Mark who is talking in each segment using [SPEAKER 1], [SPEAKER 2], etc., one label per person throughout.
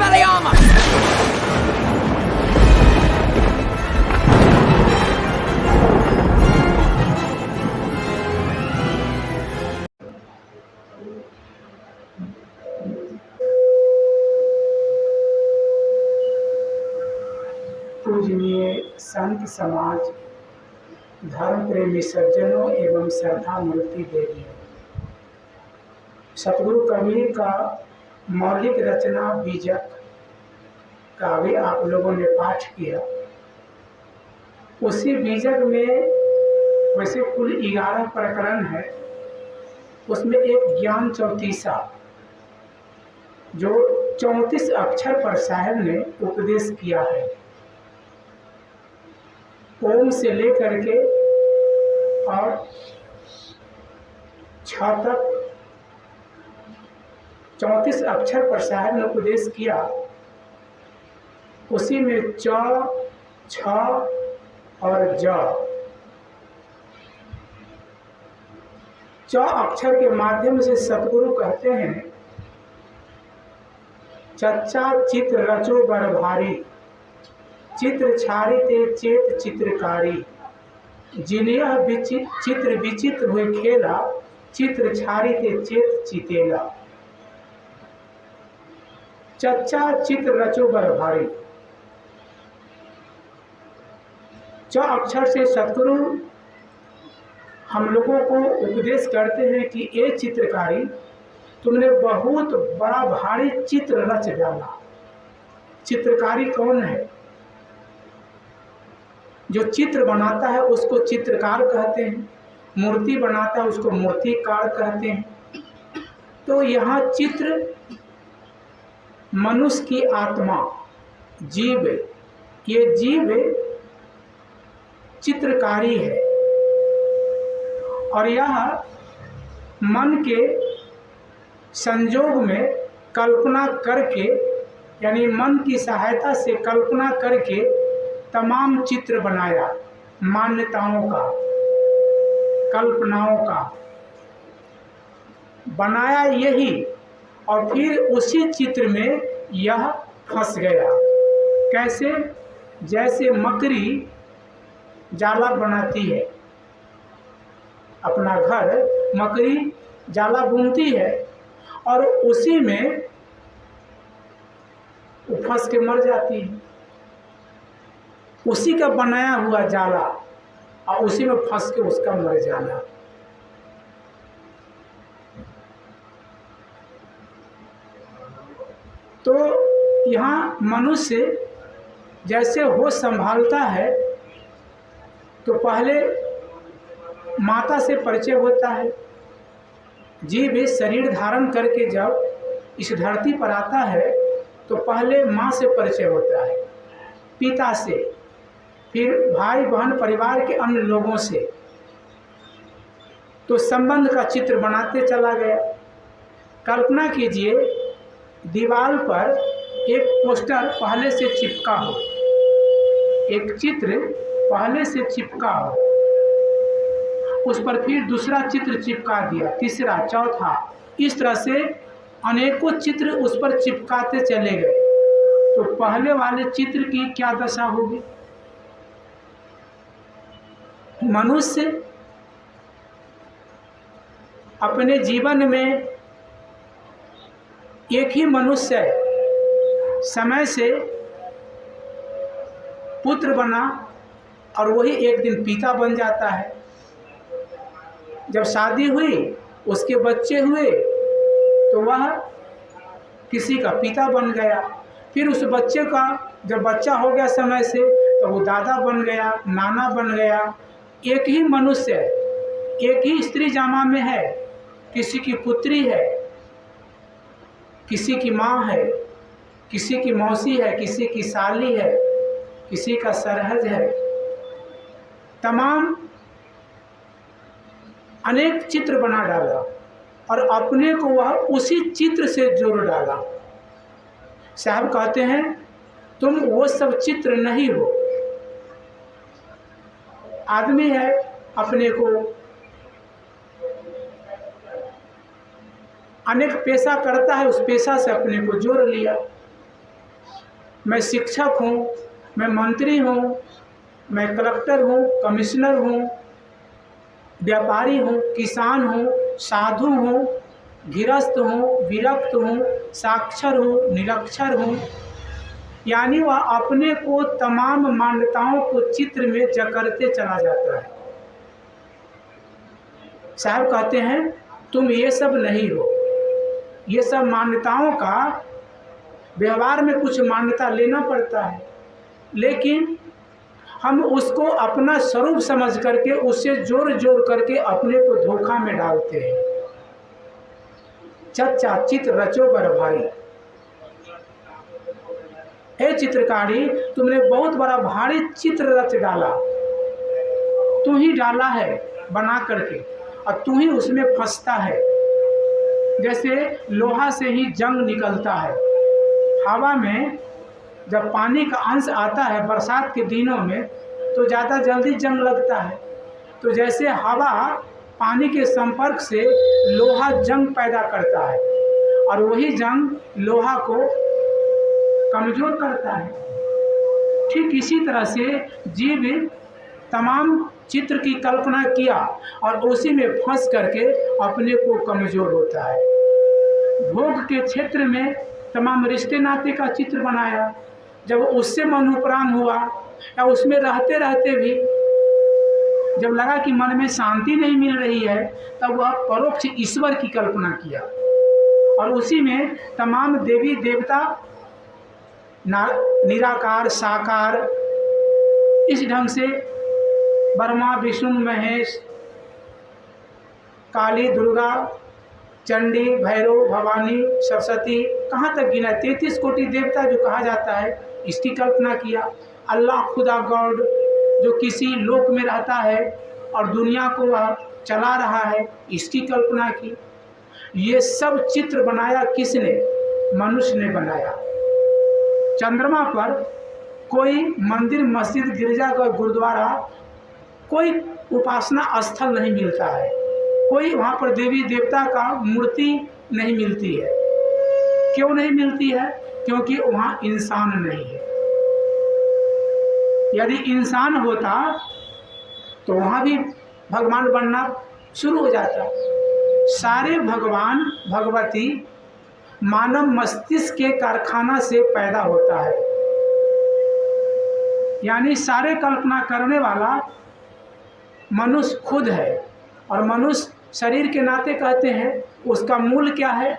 [SPEAKER 1] Malayalam.
[SPEAKER 2] पूजनीय संत समाज, धर्म प्रेमी सज्जनों एवं श्रद्धा मूर्ति देवियों, सतगुरु कबीर का मौलिक रचना बीजक का भी आप लोगों ने पाठ किया। उसी बीजक में वैसे कुल 11 प्रकरण है, उसमें एक ज्ञान चौतीसा जो 34 अक्षर पर साहब ने उपदेश किया है। ओम से लेकर के और 6 तक 34 अक्षर पर साहब ने उपदेश किया। उसी में च, छ और ज, च अक्षर के माध्यम से सतगुरु कहते हैं, चच्चा चित्र रचो बर भारी, चित्र छारी ते चेत चित्रकारी, जिनियह चित्र विचित्र हुए खेला, चित्र छारी ते चेत चितेला। चच्चा चित्र रचो बर भारी, च अक्षर से सतगुरु हम लोगों को उपदेश करते हैं कि ये चित्रकारी, तुमने बहुत बड़ा भारी चित्र रच डाला। चित्रकारी कौन है? जो चित्र बनाता है उसको चित्रकार कहते हैं, मूर्ति बनाता है उसको मूर्तिकार कहते हैं। तो यहाँ चित्र मनुष्य की आत्मा, जीव, ये जीव चित्रकारी है और यह मन के संजोग में कल्पना करके, यानी मन की सहायता से कल्पना करके तमाम चित्र बनाया, मान्यताओं का, कल्पनाओं का बनाया यही, और फिर उसी चित्र में यह फंस गया। कैसे? जैसे मकड़ी जाला बनाती है, अपना घर मकड़ी जाला बुनती है और उसी में वो फंस के मर जाती है। उसी का बनाया हुआ जाला और उसी में फंस के उसका मर जाना। तो यहाँ मनुष्य जैसे होश संभालता है तो पहले माता से परिचय होता है। जीव शरीर धारण करके जब इस धरती पर आता है तो पहले माँ से परिचय होता है, पिता से, फिर भाई बहन परिवार के अन्य लोगों से। तो संबंध का चित्र बनाते चला गया। कल्पना कीजिए दीवार पर एक पोस्टर पहले से चिपका हो, एक चित्र पहले से चिपका हो, उस पर फिर दूसरा चित्र चिपका दिया, तीसरा, चौथा, इस तरह से अनेकों चित्र उस पर चिपकाते चले गए। तो पहले वाले चित्र की क्या दशा होगी? मनुष्य अपने जीवन में एक ही मनुष्य समय से पुत्र बना और वही एक दिन पिता बन जाता है। जब शादी हुई, उसके बच्चे हुए तो वह किसी का पिता बन गया। फिर उस बच्चे का जब बच्चा हो गया समय से तो वो दादा बन गया, नाना बन गया। एक ही मनुष्य एक ही स्त्री जामा में है, किसी की पुत्री है, किसी की माँ है, किसी की मौसी है, किसी की साली है, किसी का सरहज है। तमाम अनेक चित्र बना डाला और अपने को वह उसी चित्र से जोड़ डाला। साहब कहते हैं तुम वो सब चित्र नहीं हो। आदमी है, अपने को अनेक पेशा करता है, उस पेशा से अपने को जोड़ लिया। मैं शिक्षक हूँ, मैं मंत्री हूँ, मैं कलेक्टर हूँ, कमिश्नर हूँ, व्यापारी हूँ, किसान हूँ, साधु हूँ, गृहस्थ हूँ, विरक्त हूँ, साक्षर हूँ, निरक्षर हूँ। यानी वह अपने को तमाम मान्यताओं को चित्र में जकड़ते चला जाता है। साहब कहते हैं तुम ये सब नहीं हो। ये सब मान्यताओं का व्यवहार में कुछ मान्यता लेना पड़ता है, लेकिन हम उसको अपना स्वरूप समझ करके उससे जोड़ जोड़ करके अपने को धोखा में डालते हैं। चच्चा चित रचो बर भारी। हे चित्रकारी, तुमने बहुत बड़ा भारी चित्र रच डाला, तू ही डाला है बना करके, और तू ही उसमें फंसता है। जैसे लोहा से ही जंग निकलता है। हवा में जब पानी का अंश आता है बरसात के दिनों में तो ज़्यादा जल्दी जंग लगता है। तो जैसे हवा पानी के संपर्क से लोहा जंग पैदा करता है और वही जंग लोहा को कमज़ोर करता है। ठीक इसी तरह से जीव तमाम चित्र की कल्पना किया और उसी में फंस करके अपने को कमज़ोर होता है। भोग के क्षेत्र में तमाम रिश्ते नाते का चित्र बनाया। जब उससे मन उपराम हुआ या उसमें रहते रहते भी जब लगा कि मन में शांति नहीं मिल रही है, तब वह परोक्ष ईश्वर की कल्पना किया और उसी में तमाम देवी देवता निराकार साकार इस ढंग से ब्रह्मा विष्णु महेश काली दुर्गा चंडी भैरव भवानी सरस्वती कहाँ तक गिना 33 कोटि देवता जो कहा जाता है, इसकी कल्पना किया। अल्लाह खुदा गॉड जो किसी लोक में रहता है और दुनिया को वह चला रहा है, इसकी कल्पना की। ये सब चित्र बनाया किसने? मनुष्य ने बनाया। चंद्रमा पर कोई मंदिर मस्जिद गिरजाघर गुरुद्वारा कोई उपासना स्थल नहीं मिलता है, कोई वहाँ पर देवी देवता का मूर्ति नहीं मिलती है। क्यों नहीं मिलती है? क्योंकि वहाँ इंसान नहीं है। यदि इंसान होता तो वहाँ भी भगवान बनना शुरू हो जाता। सारे भगवान भगवती मानव मस्तिष्क के कारखाना से पैदा होता है। यानी सारे कल्पना करने वाला मनुष्य खुद है और मनुष्य शरीर के नाते कहते हैं उसका मूल क्या है?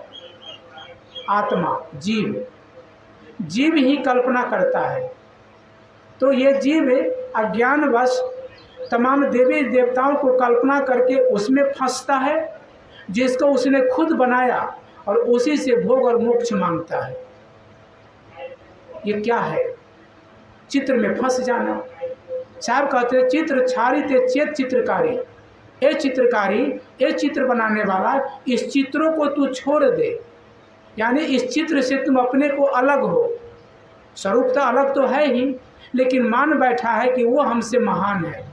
[SPEAKER 2] आत्मा, जीव। जीव ही कल्पना करता है। तो ये जीव अज्ञानवश तमाम देवी देवताओं को कल्पना करके उसमें फंसता है, जिसको उसने खुद बनाया और उसी से भोग और मोक्ष मांगता है। ये क्या है? चित्र में फंस जाना। साहब कहते हैं चित्र छारिते चेत चित्रकारी। ए चित्रकारी, ए चित्र बनाने वाला, इस चित्रों को तू छोड़ दे। यानी इस चित्र से तुम अपने को अलग हो। स्वरूप तो अलग तो है ही, लेकिन मान बैठा है कि वो हमसे महान है।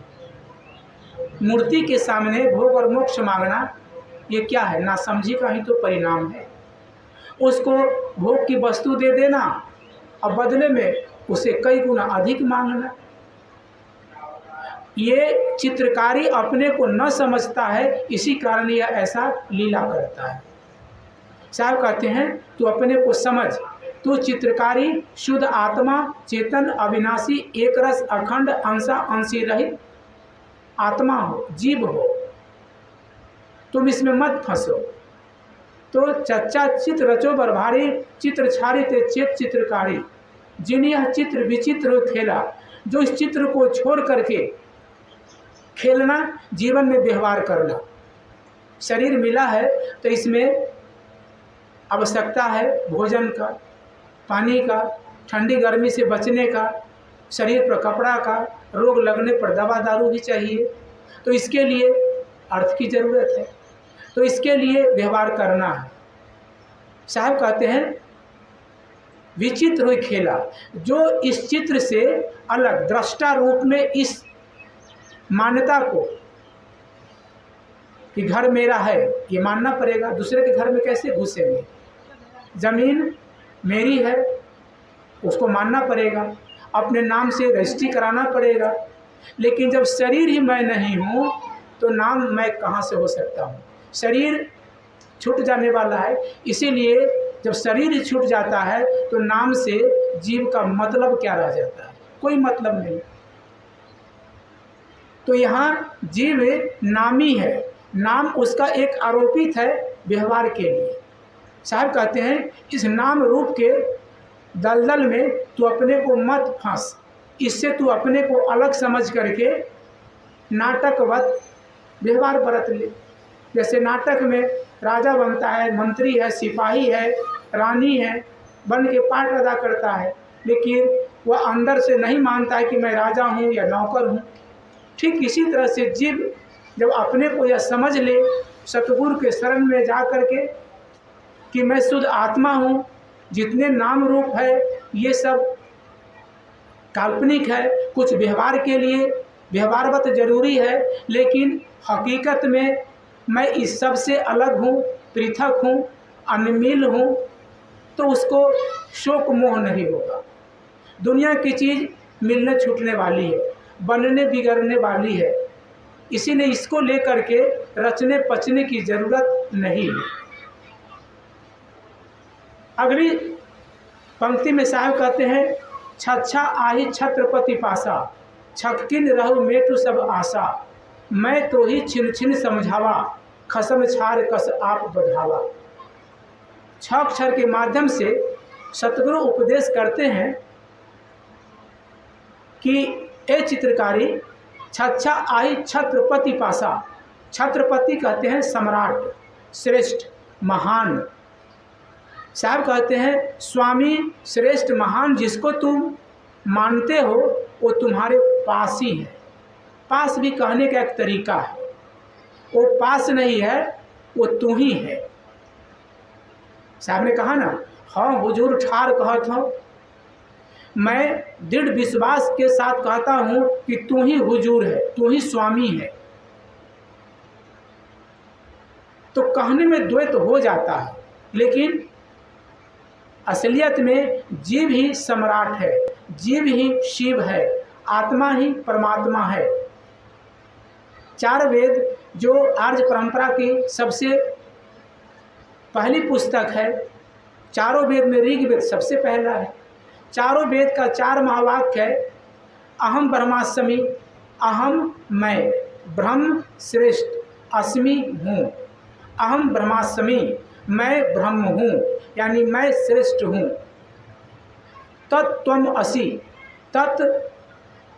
[SPEAKER 2] मूर्ति के सामने भोग और मोक्ष मांगना ये क्या है? नासमझी का ही तो परिणाम है। उसको भोग की वस्तु दे देना और बदले में उसे कई गुना अधिक मांगना। ये चित्रकारी अपने को न समझता है, इसी कारण यह ऐसा लीला करता है। साहब कहते हैं तू अपने को समझ, तू चित्रकारी शुद्ध आत्मा चेतन अविनाशी एक रस अखंड अंशा अंशी रहित आत्मा हो, जीव हो। तुम इसमें मत फंसो। तो चच्चा चित रचो बरभारी चित्र छारी ते चेत चित्रकारी। जिन यह चित्र विचित्र हो खेला, जो इस चित्र को छोड़ करके खेलना, जीवन में व्यवहार करना। शरीर मिला है तो इसमें आवश्यकता है भोजन का, पानी का, ठंडी गर्मी से बचने का, शरीर पर कपड़ा का, रोग लगने पर दवा दारू भी चाहिए। तो इसके लिए अर्थ की ज़रूरत है, तो इसके लिए व्यवहार करना है। साहब कहते हैं विचित्र हुई खेला, जो इस चित्र से अलग दृष्टा रूप में इस मान्यता को कि घर मेरा है ये मानना पड़ेगा। दूसरे के घर में कैसे घुसेंगे? ज़मीन मेरी है, उसको मानना पड़ेगा, अपने नाम से रजिस्ट्री कराना पड़ेगा। लेकिन जब शरीर ही मैं नहीं हूँ तो नाम मैं कहाँ से हो सकता हूँ? शरीर छूट जाने वाला है, इसीलिए जब शरीर ही छूट जाता है तो नाम से जीव का मतलब क्या रह जाता है? कोई मतलब नहीं। तो यहाँ जीव नामी है, नाम उसका एक आरोपित है व्यवहार के लिए। साहब कहते हैं इस नाम रूप के दलदल में तू अपने को मत फंस, इससे तू अपने को अलग समझ करके नाटकवत व्यवहार बरत ले। जैसे नाटक में राजा बनता है, मंत्री है, सिपाही है, रानी है, बन के पार्ट अदा करता है, लेकिन वह अंदर से नहीं मानता है कि मैं राजा हूँ या नौकर हूँ। ठीक इसी तरह से जीव जब अपने को यह समझ ले सतगुरु के शरण में जा करके कि मैं शुद्ध आत्मा हूँ, जितने नाम रूप है ये सब काल्पनिक है, कुछ व्यवहार के लिए व्यवहारवत जरूरी है, लेकिन हकीकत में मैं इस सब से अलग हूँ, पृथक हूँ, अनमिल हूँ, तो उसको शोक मोह नहीं होगा। दुनिया की चीज़ मिलने छूटने वाली है, बनने बिगड़ने वाली है, इसीलिए इसको लेकर के रचने पचने की जरूरत नहीं है। अगली पंक्ति में साहब कहते हैं छच्छा आही छत्रपति पासा, छक्किन रहु मेटु सब आशा, मैं तो ही छिन छिन समझावा, खसम छार कस आप बधावा। छह अक्षर के माध्यम से सतगुरु उपदेश करते हैं कि ए चित्रकारी छच्छा आई छत्रपति पासा। छत्रपति कहते हैं सम्राट, श्रेष्ठ, महान। साहब कहते हैं स्वामी श्रेष्ठ महान जिसको तुम मानते हो वो तुम्हारे पास ही है। पास भी कहने का एक तरीका है, वो पास नहीं है, वो तू ही है। साहब ने कहा ना, हाँ हुजूर ठार कहत हो, मैं दृढ़ विश्वास के साथ कहता हूँ कि तू ही हुजूर है, तू ही स्वामी है। तो कहने में द्वैत हो जाता है, लेकिन असलियत में जीव ही सम्राट है, जीव ही शिव है, आत्मा ही परमात्मा है। चार वेद जो आर्य परंपरा की सबसे पहली पुस्तक है, चारों वेद में ऋग्वेद सबसे पहला है। चारों वेद का चार महावाक्य है, अहम ब्रह्मास्मि, अहम मैं, ब्रह्म श्रेष्ठ, अस्मि हूँ। अहम ब्रह्मास्मि, मैं ब्रह्म हूँ, यानी मैं श्रेष्ठ हूँ। तत्त्वम असि, तत्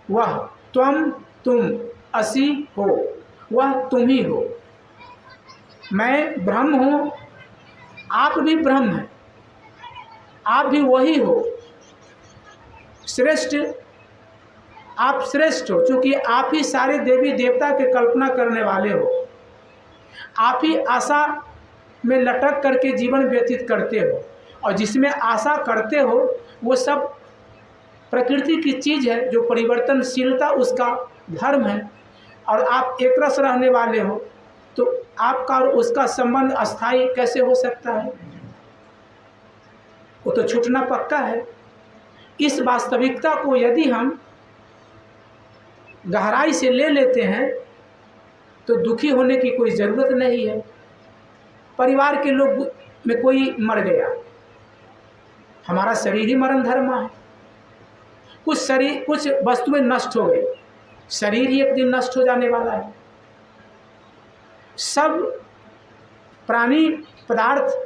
[SPEAKER 2] वह, त्वम तुम, असि हो, वह तुम ही हो। मैं ब्रह्म हूँ, आप भी ब्रह्म हैं, आप भी वही हो। श्रेष्ठ, आप श्रेष्ठ हो क्योंकि आप ही सारे देवी देवता की कल्पना करने वाले हो। आप ही आशा में लटक करके जीवन व्यतीत करते हो, और जिसमें आशा करते हो वो सब प्रकृति की चीज़ है, जो परिवर्तनशीलता उसका धर्म है। और आप एक रस रहने वाले हो, तो आपका और उसका संबंध अस्थायी कैसे हो सकता है? वो तो छूटना पक्का है। इस वास्तविकता को यदि हम गहराई से ले लेते हैं तो दुखी होने की कोई ज़रूरत नहीं है। परिवार के लोग में कोई मर गया, हमारा शरीर ही मरण धर्म है। कुछ वस्तुएं नष्ट हो गई, शरीर ही एक दिन नष्ट हो जाने वाला है। सब प्राणी पदार्थ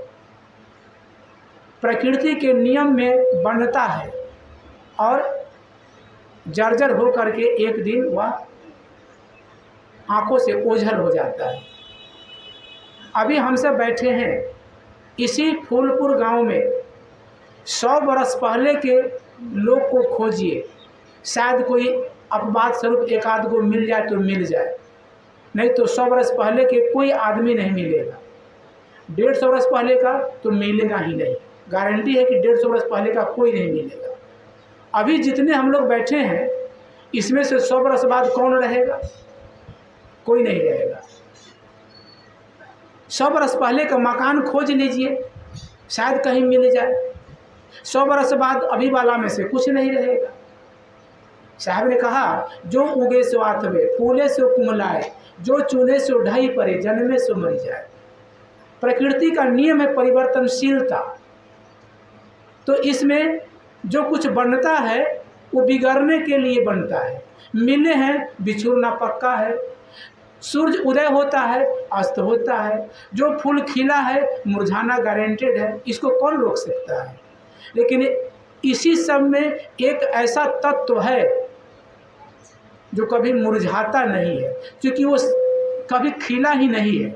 [SPEAKER 2] प्रकृति के नियम में बनता है और जर्जर हो करके एक दिन वह आंखों से ओझल हो जाता है। अभी हम सब बैठे हैं इसी फूलपुर गांव में, 100 बरस पहले के लोग को खोजिए, शायद कोई अपवाद स्वरूप एक आध को मिल जाए तो मिल जाए, नहीं तो 100 बरस पहले के कोई आदमी नहीं मिलेगा। 150 बरस पहले का तो मिलेगा ही नहीं, गारंटी है कि 150 बरस पहले का कोई नहीं मिलेगा। अभी जितने हम लोग बैठे हैं इसमें से 100 बरस बाद कौन रहेगा? कोई नहीं रहेगा। 100 बरस पहले का मकान खोज लीजिए, शायद कहीं मिल जाए। 100 बरस बाद अभी वाला में से कुछ नहीं रहेगा। साहब ने कहा, जो उगे सो आथवे, फूले सो कुमलाए, जो चुने सो ढाई परे, जन्मे सो मरी जाए। प्रकृति का नियम है परिवर्तनशीलता। तो इसमें जो कुछ बनता है वो बिगड़ने के लिए बनता है। मिले हैं, बिछुड़ना पक्का है। सूरज उदय होता है, अस्त होता है। जो फूल खिला है, मुरझाना गारंटेड है। इसको कौन रोक सकता है? लेकिन इसी सब में एक ऐसा तत्व है जो कभी मुरझाता नहीं है, क्योंकि वो कभी खिला ही नहीं है।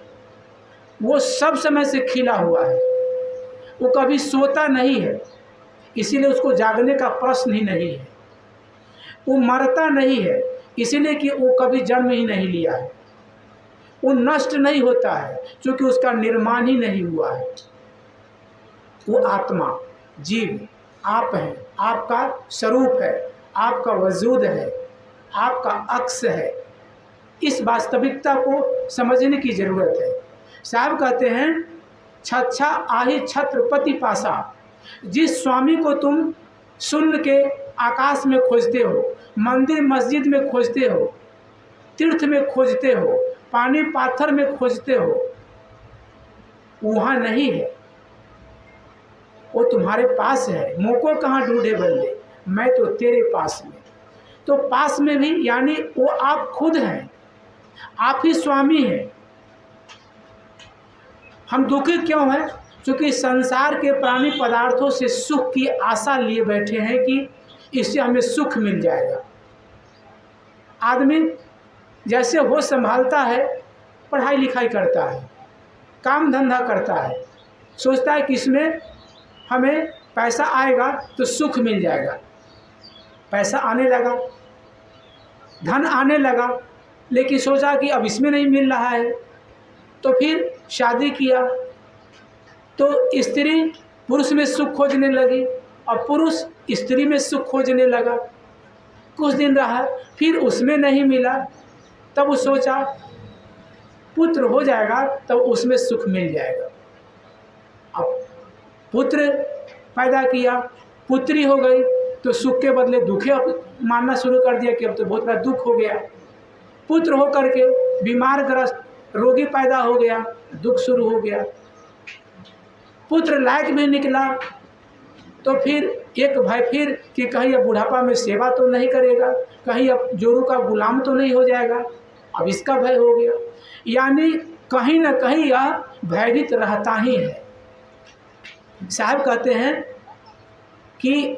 [SPEAKER 2] वो सब समय से खिला हुआ है। वो कभी सोता नहीं है, इसीलिए उसको जागने का प्रश्न ही नहीं है। वो मरता नहीं है, इसीलिए कि वो कभी जन्म ही नहीं लिया है। वो नष्ट नहीं होता है, क्योंकि उसका निर्माण ही नहीं हुआ है। वो आत्मा, जीव आप हैं, आपका स्वरूप है, आपका वजूद है, आपका अक्स है। इस वास्तविकता को समझने की ज़रूरत है। साहब कहते हैं, छच्छा आही छत्रपति पासा। जिस स्वामी को तुम शून्य के आकाश में खोजते हो, मंदिर मस्जिद में खोजते हो, तीर्थ में खोजते हो, पानी पाथर में खोजते हो, वहाँ नहीं है। वो तुम्हारे पास है। मोको कहाँ ढूंढे बंदे, मैं तो तेरे पास में। तो पास में भी यानी वो आप खुद हैं, आप ही स्वामी हैं। हम दुखी क्यों हैं? क्योंकि संसार के प्राणी पदार्थों से सुख की आशा लिए बैठे हैं कि इससे हमें सुख मिल जाएगा। आदमी जैसे होश संभालता है, पढ़ाई लिखाई करता है, काम धंधा करता है, सोचता है कि इसमें हमें पैसा आएगा तो सुख मिल जाएगा। पैसा आने लगा, धन आने लगा, लेकिन सोचा कि अब इसमें नहीं मिल रहा है, तो फिर शादी किया तो स्त्री पुरुष में सुख खोजने लगी और पुरुष स्त्री में सुख खोजने लगा। कुछ दिन रहा, फिर उसमें नहीं मिला, तब वो सोचा पुत्र हो जाएगा तब उसमें सुख मिल जाएगा। अब पुत्र पैदा किया, पुत्री हो गई, तो सुख के बदले दुखे मानना शुरू कर दिया कि अब तो बहुत बड़ा दुख हो गया। पुत्र हो करके बीमार ग्रस्त रोगी पैदा हो गया, दुख शुरू हो गया। पुत्र लायक भी निकला तो फिर एक भय फिर कि कहीं अब बुढ़ापा में सेवा तो नहीं करेगा, कहीं अब जोरू का गुलाम तो नहीं हो जाएगा, अब इसका भय हो गया। यानी कहीं ना कहीं यह भयभीत रहता ही है। साहब कहते हैं कि